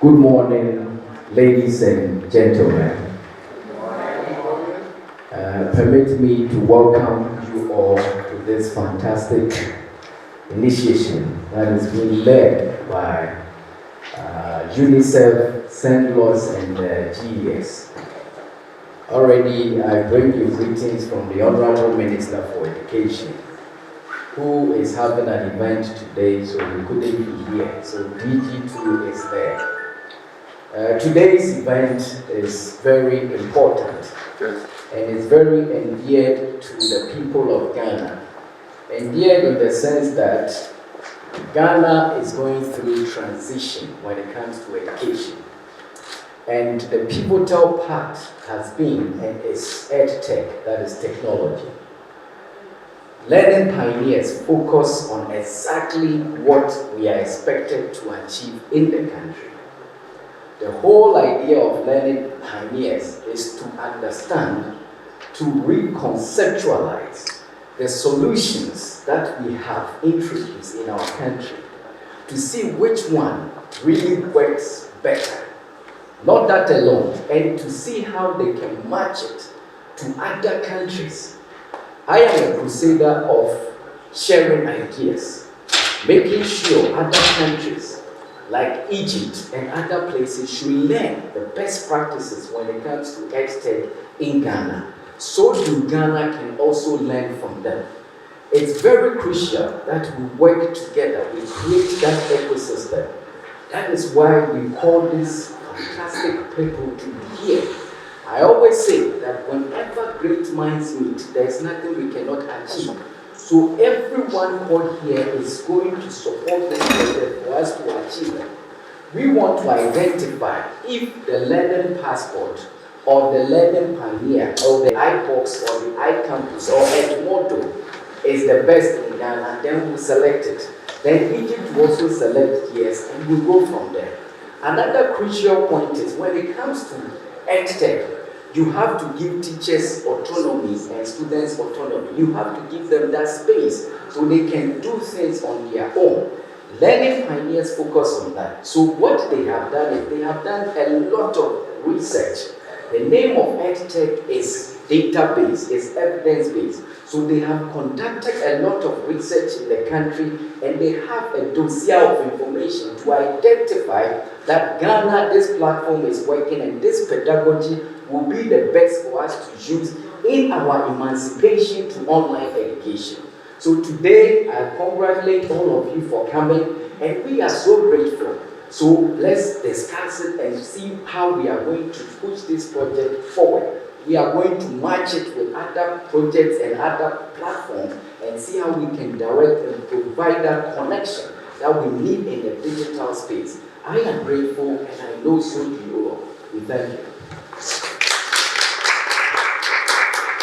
Good morning, ladies and gentlemen. Permit me to welcome you all to this fantastic initiation that is being led by UNICEF, Cendlos, and GES. Already, I bring you greetings from the Honorable Minister for Education, who is having an event today, so he couldn't be here. So DG2 is there. Today's event is very important and is very endeared to the people of Ghana. Endeared in the sense that Ghana is going through transition when it comes to education. And the pivotal part has been and is Edtech, that is technology. Learning pioneers focus on exactly what we are expected to achieve in the country. The whole idea of learning pioneers is to understand, to reconceptualize the solutions that we have introduced in our country, to see which one really works better. Not that alone, and to see how they can match it to other countries. I am a crusader of sharing ideas, making sure other countries like Egypt and other places should learn the best practices when it comes to Edtech in Ghana. So do Ghana can also learn from them. It's very crucial that we work together, we create that ecosystem. That is why we call these fantastic people to be here. I always say that whenever great minds meet, there's nothing we cannot achieve. So everyone called here is going to support this project for us to achieve it. We want to identify if the learning passport or the learning pioneer or the iBox or the iCampus or Edmodo is the best in Ghana, then we'll select it. Then Egypt will also select yes, and we'll go from there. Another crucial point is when it comes to Edtech, you have to give teachers autonomy and students autonomy. You have to give them that space so they can do things on their own. Learning pioneers focus on that. So what they have done is they have done a lot of research. The name of Edtech is database, is evidence-based. So they have conducted a lot of research in the country and they have a dossier of information to identify that Ghana, this platform is working and this pedagogy will be the best for us to use in our emancipation to online education. So today, I congratulate all of you for coming, and we are so grateful. So let's discuss it and see how we are going to push this project forward. We are going to match it with other projects and other platforms and see how we can direct and provide that connection that we need in the digital space. I am grateful, and I know so do you all. We thank you.